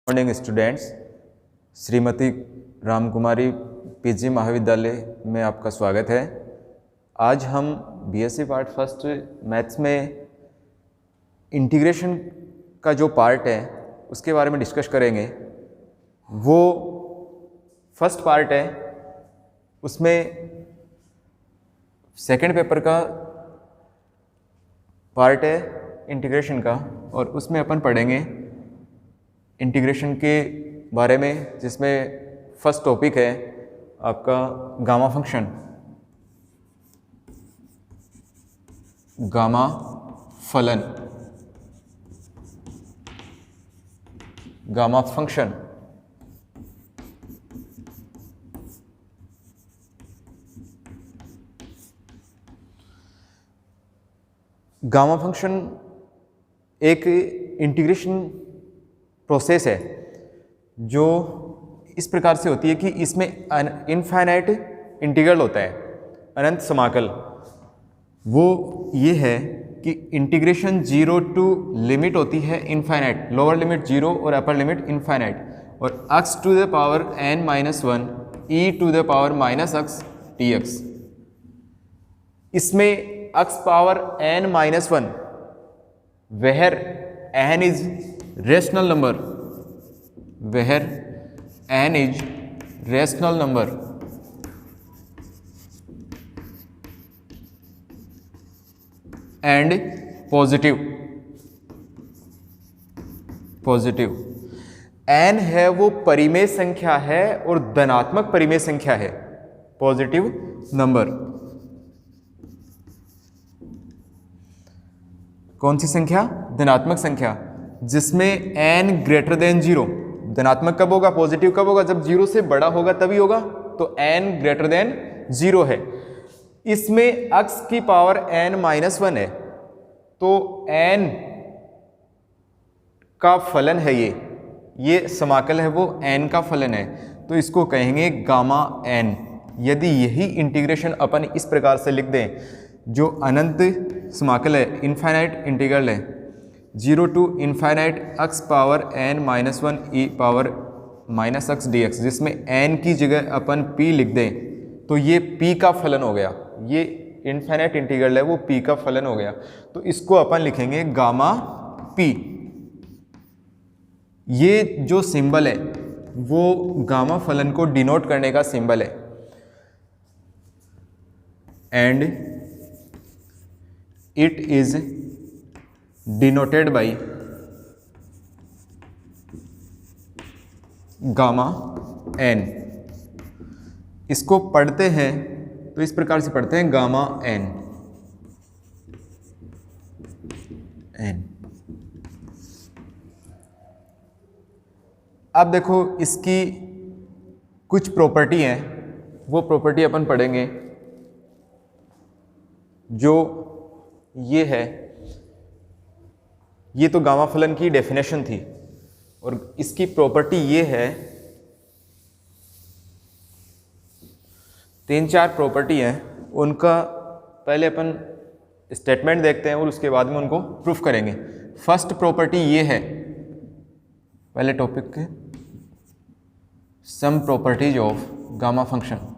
Morning students, Shrimati Ramkumari PG महाविद्यालय में आपका स्वागत है। आज हम बीएससी पार्ट फर्स्ट मैथ्स में इंटीग्रेशन का जो पार्ट है उसके बारे में डिस्कस करेंगे। वो फर्स्ट पार्ट है, उसमें सेकंड पेपर का पार्ट है इंटीग्रेशन का, और उसमें अपन पढ़ेंगे इंटीग्रेशन के बारे में, जिसमें फर्स्ट टॉपिक है आपका गामा फंक्शन। गामा फलन, गामा फंक्शन। गामा फंक्शन एक इंटीग्रेशन प्रोसेस है जो इस प्रकार से होती है कि इसमें इनफाइनाइट इंटीग्रल होता है, अनंत समाकल। वो ये है कि इंटीग्रेशन 0 टू लिमिट होती है इनफाइनाइट, लोअर लिमिट 0 और अपर लिमिट इनफाइनाइट, और x to the power n-1 e to the power -x dx। इसमें x power n-1 where n is rational number, where n is rational number, and positive. n है वो परिमेय संख्या है और धनात्मक परिमेय संख्या है, पॉजिटिव नंबर। कौन सी संख्या? धनात्मक संख्या, जिसमें n ग्रेटर देन 0। धनात्मक कब होगा, पॉजिटिव कब होगा? जब 0 से बड़ा होगा तभी होगा, तो n ग्रेटर देन 0 है। इसमें x की पावर n-1 है, तो n का फलन है ये समाकल है वो n का फलन है, तो इसको कहेंगे गामा n। यदि यही इंटीग्रेशन अपन इस प्रकार से लिख दें, जो अनंत समाकल है, इनफाइनाइट इंटीग्रल है, 0 to infinite x power n-1 e power -x dx, जिसमें n की जगह अपन p लिख दें, तो ये p का फलन हो गया। ये इनफाइनाइट इंटीग्रल है वो p का फलन हो गया, तो इसको अपन लिखेंगे गामा p। ये जो सिंबल है वो गामा फलन को डिनोट करने का सिंबल है, and it is denoted by gamma n। इसको पढ़ते हैं तो इस प्रकार से पढ़ते हैं गामा n। अब देखो इसकी कुछ प्रॉपर्टी हैं, वो प्रॉपर्टी अपन पढ़ेंगे। जो ये है, ये तो गामा फलन की डेफिनेशन थी, और इसकी प्रॉपर्टी ये है, 3-4 प्रॉपर्टी हैं। उनका पहले अपन स्टेटमेंट देखते हैं और उसके बाद में उनको प्रूफ करेंगे। फर्स्ट प्रॉपर्टी ये है, पहले टॉपिक के some properties of gamma function.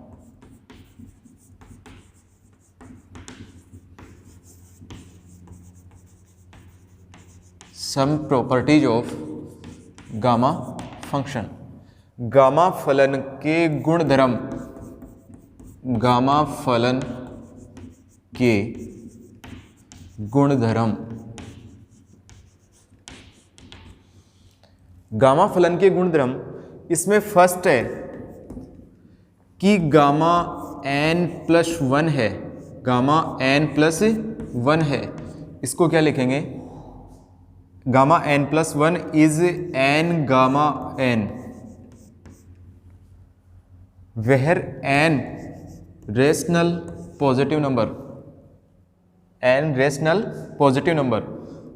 Some properties of gamma function. Gamma फलन के गुणधर्म, गामा फलन के गुणधर्म। गामा फलन के गुणधर्म, इसमें फर्स्ट है कि गामा n+1 है, गामा n+1 है। इसको क्या लिखेंगे? Gamma n+1 is n gamma n, where n rational positive number, n rational positive number.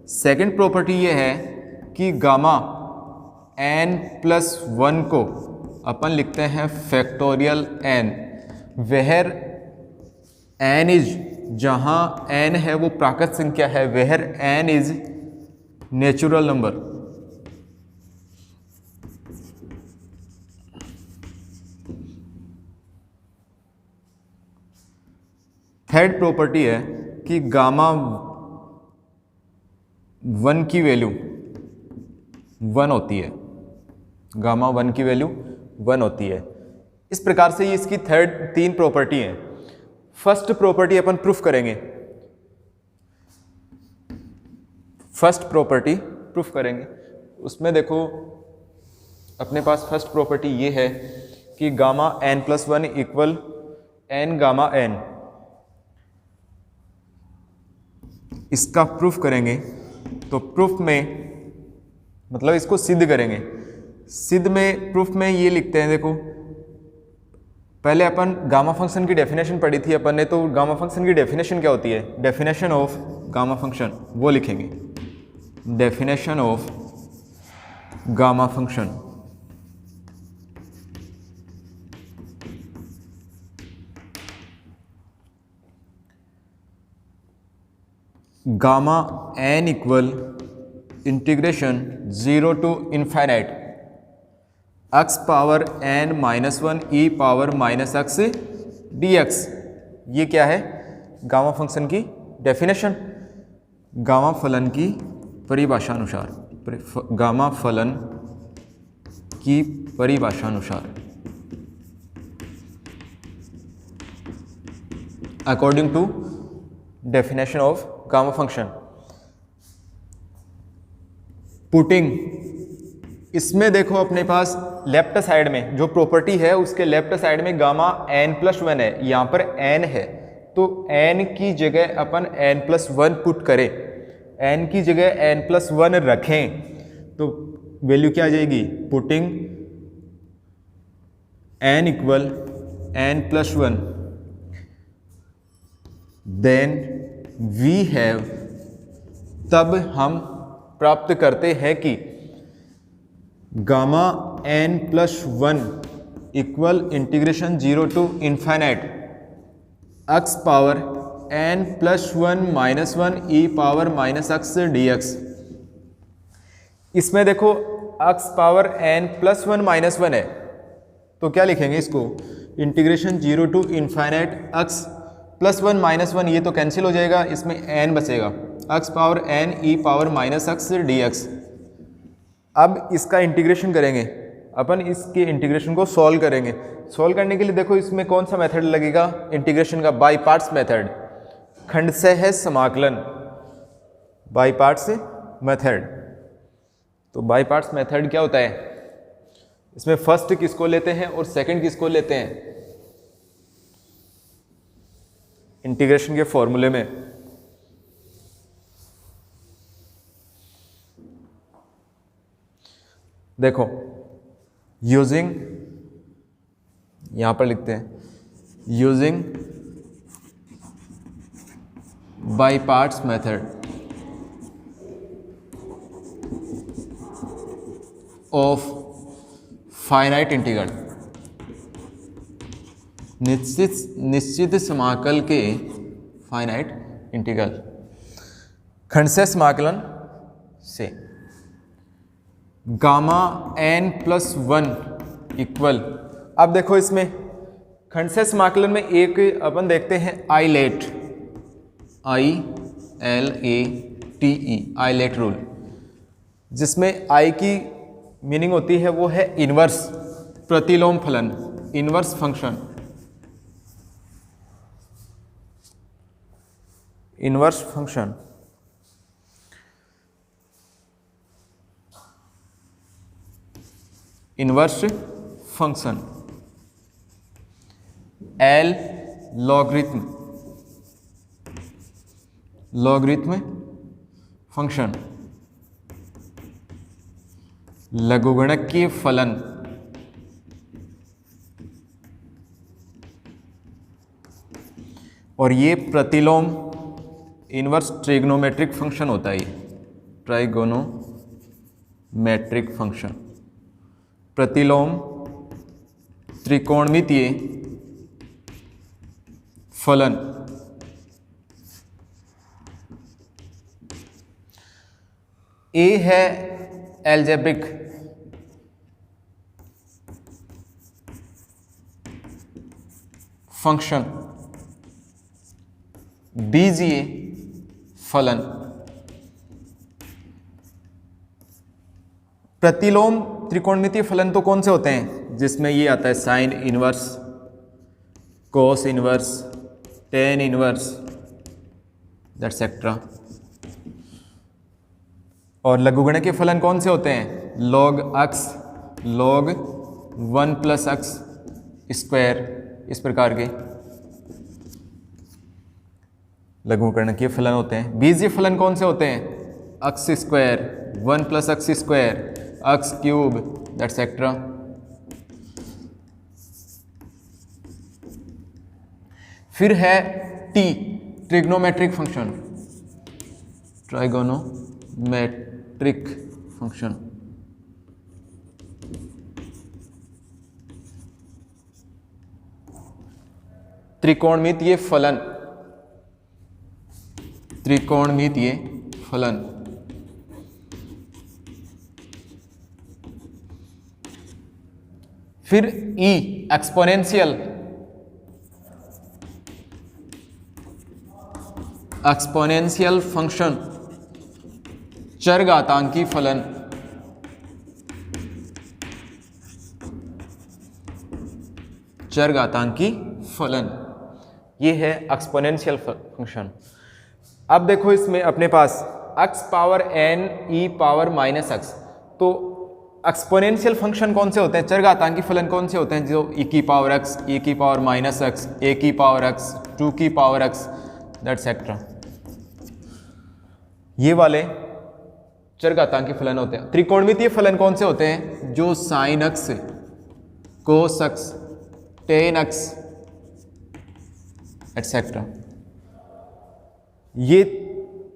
Second property ये है कि गामा n+1 को अपन लिखते हैं factorial n, where n is, जहाँ n है वो प्राकृत संख्या है, where n is natural number. Third property है कि गामा 1 की वैल्यू 1 होती है, गामा 1 की वैल्यू 1 होती है। इस प्रकार से ये इसकी तीन प्रॉपर्टी है। फर्स्ट प्रॉपर्टी अपन प्रूफ करेंगे, फर्स्ट प्रॉपर्टी प्रूफ करेंगे। उसमें देखो अपने पास फर्स्ट प्रॉपर्टी ये है कि gamma n+1 equal n gamma n। इसका प्रूफ करेंगे तो प्रूफ में मतलब इसको सिद्ध करेंगे। सिद्ध में प्रूफ में ये लिखते हैं, देखो पहले अपन गामा फंक्शन की डेफिनेशन पढ़ी थी अपन ने, तो गामा फंक्शन की डेफिनेशन क्या होती है, डेफिनेशन ऑफ गामा फंक्शन वो लिखेंगे, definition of gamma function. Gamma n equal integration 0 to infinite x power n-1 e power -x dx। ये क्या है, गामा फंक्शन की डेफिनेशन। गामा फलन की परिभाषा अनुसार, गामा फलन की परिभाषा अनुसार, according to definition of gamma function. Putting इसमें देखो अपने पास लेफ्ट साइड में जो प्रॉपर्टी है उसके लेफ्ट साइड में गामा n+1 है, यहाँ पर n है, तो n की जगह अपन n+1 पुट करें, n की जगह n+1 रखें तो वैल्यू क्या आ जाएगी, putting n equal n+1 then we have, तब हम प्राप्त करते हैं कि gamma n+1 equal integration 0 to infinite x power n+1 - 1 e power -x dx। इसमें देखो x पावर n+1 - 1 है, तो क्या लिखेंगे इसको, इंटीग्रेशन 0 टू इन्फाइनाइट x +1 - 1, ये तो कैंसिल हो जाएगा, इसमें n बचेगा, x power n e power -x dx। अब इसका इंटीग्रेशन करेंगे अपन, इसके इंटीग्रेशन को सॉल्व करेंगे। सॉल्व करने के लिए देखो इसमें कौन सा मेथड लगेगा इंटीग्रेशन का, बाई पार्ट्स मेथड, खंडशः समाकलन, बाई पार्ट्स मेथड। तो बाई पार्ट्स मेथड क्या होता है, इसमें फर्स्ट किसको लेते हैं और सेकंड किसको लेते हैं इंटीग्रेशन के फॉर्मूले में। देखो यूजिंग, यहां पर लिखते हैं using by parts method of finite integral, निश्चित समाकल के फाइनाइट इंटीग्रल, खंडशः समाकलन से गामा n+1 इक्वल। अब देखो इसमें खंडशः समाकलन में एक अपन देखते हैं आइलेट, ILATE, आइलेट रूल, जिसमें I की मीनिंग होती है वो है इनवर्स, प्रतिलोम फलन, inverse function, inverse function. Inverse function L logarithm function, लघुगणकीय फलन, और ये प्रतिलोम इनवर्स ट्रिग्नोमेट्रिक फंक्शन होता है, ये ट्राइगोनोमेट्रिक फंक्शन, प्रतिलोम त्रिकोणमितीय फलन। ए है एल्जेब्रिक, फंक्शन, बीजीय फलन। प्रतिलोम त्रिकोणमितीय फलन तो कौन से होते हैं, जिसमें ये आता है sine inverse, cos inverse, tan inverse etcetera. और लघुगणकीय फलन कौन से होते हैं, लॉग अक्स, लॉग 1 + अक्स स्क्वायर, इस प्रकार के लघुगणकीय फलन होते हैं। बीजीय फलन कौन से होते हैं, अक्स स्क्वायर, 1 + अक्स स्क्वायर, अक्स क्यूब एटसेट्रा। फिर है T, trigonometric function, trigonometric function. त्रिकोणमितीय फलन, त्रिकोणमितीय फलन। फिर ई, एक्सपोनेंशियल, एक्सपोनेंशियल फंक्शन, चरघातांकी फलन। चरघातांकी फलन, ये है एक्सपोनेंशियल फंक्शन। अब देखो इसमें अपने पास x power n e power -x, तो एक्सपोनेंशियल फंक्शन कौन से होते हैं, चरघातांकी फलन कौन से होते हैं, जो e की पावर x, e की पावर -x, a की पावर x, 2 की पावर x एटसेट्रा। ये वाले चरघातांकी फलन होते हैं। त्रिकोणमितीय फलन कौन से होते हैं, जो साइन x, कोस x, टेन x एटसेट्रा, ये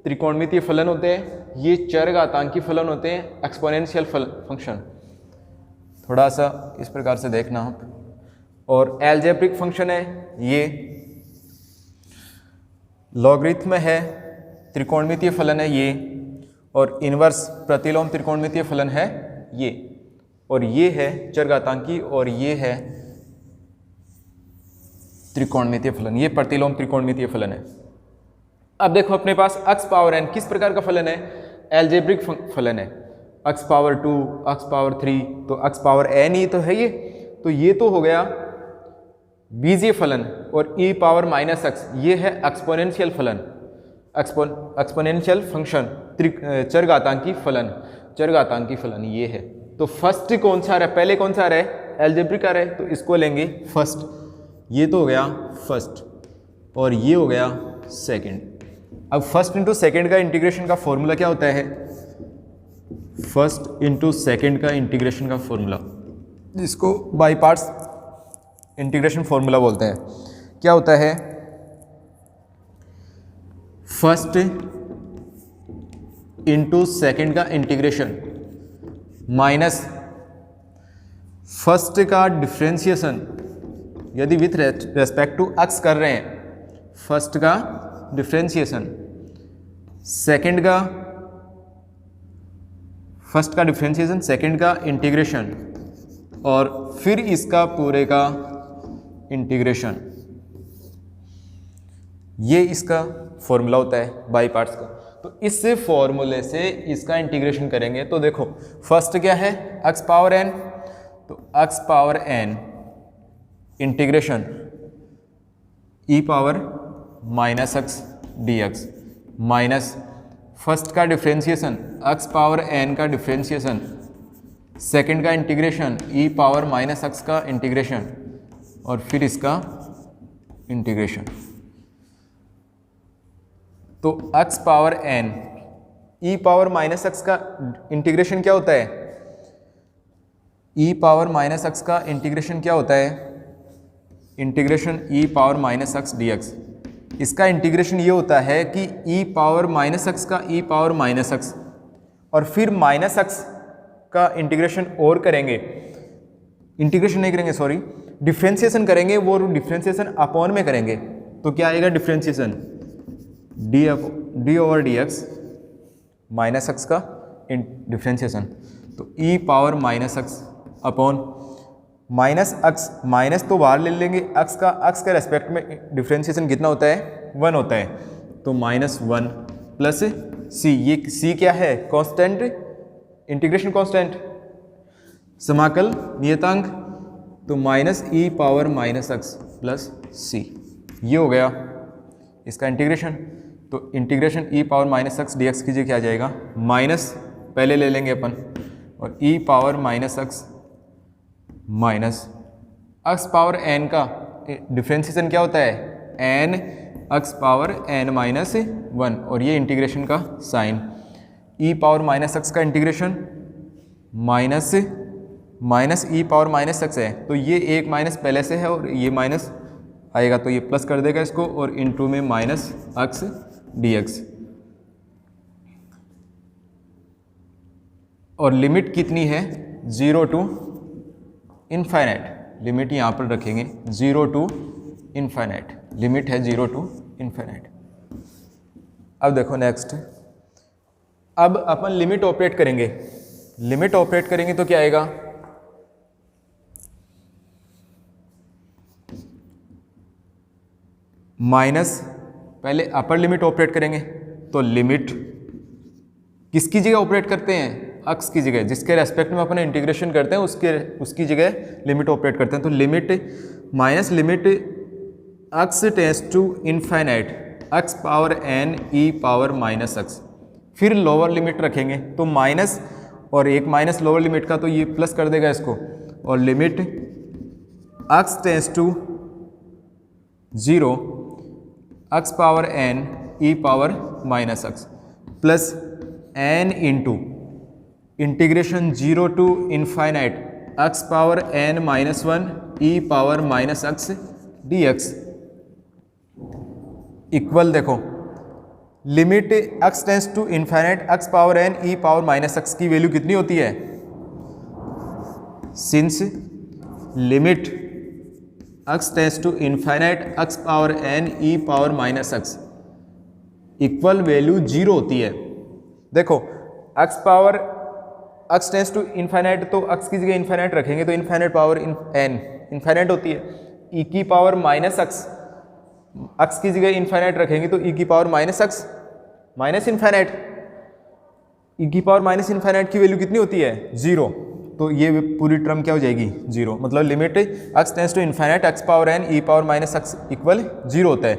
त्रिकोणमितीय फलन होते हैं। ये चरघातांकी फलन होते हैं, एक्सपोनेंशियल फंक्शन। थोड़ा सा इस प्रकार से देखना आप। और एल्जेब्रिक फंक्शन है ये, लॉगरिथम है, त्रिकोणमितीय फलन है ये, और इनवर्स प्रतिलोम त्रिकोणमितीय फलन है ये, और ये है चरघातांकी, और ये है त्रिकोणमितीय फलन, ये प्रतिलोम त्रिकोणमितीय फलन है। अब देखो अपने पास x पावर n किस प्रकार का फलन है, एल्जेब्रिक फलन है। x पावर 2, x पावर 3, तो x पावर n ही तो है ये, तो ये तो हो गया बीजीय फलन। और e पावर -x, ये है एक्सपोनेंशियल फलन, एक्सपोनेंशियल फंक्शन, चरघातांकी फलन, चरघातांकी फलन ये है। तो फर्स्ट कौन सा आ रहा है, पहले कौन सा आ रहा है, एल्जेब्रिक आ रहा है, तो इसको लेंगे फर्स्ट। ये तो हो गया फर्स्ट, और ये हो गया सेकंड। अब फर्स्ट इंटू सेकंड का इंटीग्रेशन का फॉर्मूला क्या होता है, फर्स्ट इंटू सेकंड का इंटीग्रेशन का फॉर्मूला, जिसको बाई पार्ट्स इंटीग्रेशन फॉर्मूला बोलते हैं, क्या होता है, फर्स्ट इंटू सेकंड का इंटीग्रेशन माइनस फर्स्ट का डिफ्रेंशिएशन, यदि विथ रेस्पेक्ट टू x कर रहे हैं, फर्स्ट का डिफ्रेंशिएशन, सेकंड का, फर्स्ट का डिफ्रेंशिएशन, सेकंड का इंटीग्रेशन, और फिर इसका पूरे का इंटीग्रेशन। ये इसका फॉर्मूला होता है बाई पार्ट्स का। तो इस फॉर्मूले से इसका इंटीग्रेशन करेंगे, तो देखो फर्स्ट क्या है, x पावर n, तो x power n integration e power -x dx minus first का डिफ्रेंशिएशन x पावर n का डिफ्रेंशिएशन, सेकंड का इंटीग्रेशन e पावर -x का इंटीग्रेशन, और फिर इसका इंटीग्रेशन। तो x power n e power -x का इंटीग्रेशन क्या होता है, e पावर -x का इंटीग्रेशन क्या होता है, integration e power -x dx। इसका इंटीग्रेशन ये होता है कि e पावर -x का e पावर -x, और फिर -x का इंटीग्रेशन और करेंगे, इंटीग्रेशन नहीं करेंगे सॉरी, डिफ्रेंशिएशन करेंगे, वो डिफ्रेंशिएशन अपॉन में करेंगे। तो क्या आएगा differentiation, D over D x minus x का डिफ्रेंशिएशन, तो e power -x upon minus x, minus तो बाहर ले लेंगे, x का रेस्पेक्ट में डिफ्रेंशिएशन कितना होता है, 1 होता है, तो -1 प्लस सी, ये सी क्या है? कांस्टेंट, इंटीग्रेशन कांस्टेंट, समाकल नियतांक, तो -e⁻−x प्लस सी, ये हो गया इसका इंटीग्रेशन। तो इंटीग्रेशन e⁻−x dx कीजिए, क्या आ जाएगा? माइनस पहले ले लेंगे अपन, और e⁻−x minus x power n का डिफ्रेंशिएशन क्या होता है? n x पावर n-1, और ये इंटीग्रेशन का साइन, e⁻−x का इंटीग्रेशन माइनस e⁻−x है, तो ये एक माइनस पहले से है और ये माइनस आएगा तो ये प्लस कर देगा इसको, और इनटू में -x dx, और लिमिट कितनी है? 0 टू इनफाइनाइट, लिमिट यहाँ पर रखेंगे 0 टू इनफाइनाइट, लिमिट है 0 टू इनफाइनाइट। अब देखो नेक्स्ट, अब अपन लिमिट ऑपरेट करेंगे, लिमिट ऑपरेट करेंगे तो क्या आएगा? माइनस, पहले अपर लिमिट ऑपरेट करेंगे, तो लिमिट किसकी जगह ऑपरेट करते हैं? x की जगह, जिसके रेस्पेक्ट में अपन इंटीग्रेशन करते हैं उसकी जगह लिमिट ऑपरेट करते हैं। तो limit minus limit x tends to infinite x power n e⁻−x, फिर लोअर लिमिट रखेंगे तो माइनस, और एक माइनस लोअर लिमिट का तो ये प्लस कर देगा इसको, और limit x tends to 0 x power n e⁻−x plus n into integration 0 to infinite x power n-1 e⁻−x dx equal, देखो limit x tends to infinite x power n e⁻−x की value कितनी होती है? Since limit x tends to infinite x power n e⁻−x equal value 0 होती है। देखो x tends to infinite, तो x की जगह इनफाइनाइट रखेंगे तो इनफाइनाइट पावर n इनफाइनाइट होती है, e⁻−x, x की जगह इनफाइनाइट रखेंगे तो e⁻−x माइनस इनफाइनाइट, e⁻−इनफाइनाइट की वैल्यू कितनी होती है? 0, तो ये पूरी टर्म क्या हो जाएगी? 0, मतलब limit x tends to infinite x power n e⁻−x equal 0 होता है,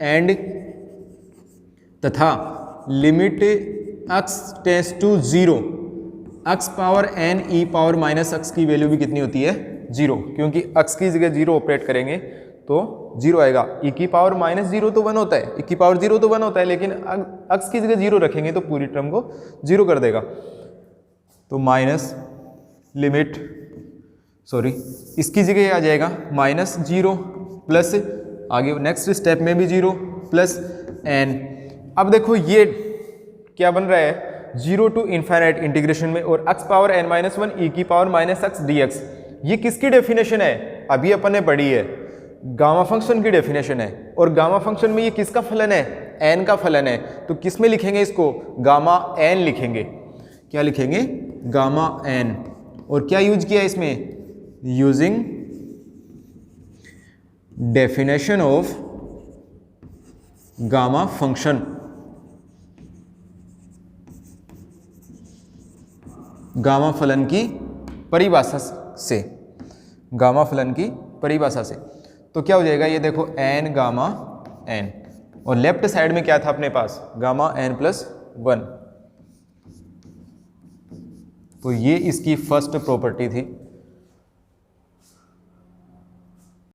एंड तथा limit x tends to 0 x power n e⁻−x की वैल्यू भी कितनी होती है? 0, क्योंकि x की जगह 0 ऑपरेट करेंगे तो 0 आएगा। e⁻0 तो 1 होता है, e⁻0 तो 1 होता है, लेकिन x की जगह 0 रखेंगे तो पूरी टर्म को 0 कर देगा। तो माइनस लिमिट, सॉरी, इसकी जगह आ जाएगा -0 प्लस, आगे नेक्स्ट स्टेप में भी 0 प्लस n। अब देखो ये क्या बन रहा है? 0 टू इनफाइनाइट इंटीग्रेशन में, और x power n-1 e⁻−x dx, ये किसकी डेफिनेशन है? अभी अपन ने पढ़ी है, गामा फंक्शन की डेफिनेशन है, और गामा फंक्शन में ये किसका फलन है? n का फलन है, तो किस में लिखेंगे इसको? गामा n लिखेंगे। क्या लिखेंगे? Gamma n। और क्या यूज किया इसमें? Using definition of gamma function, gamma फलन की परिभाषा से, गामा फलन की परिभाषा से। तो क्या हो जाएगा? ये देखो n गामा n, और लेफ्ट साइड में क्या था अपने पास? Gamma n+1। तो ये इसकी फर्स्ट प्रॉपर्टी थी।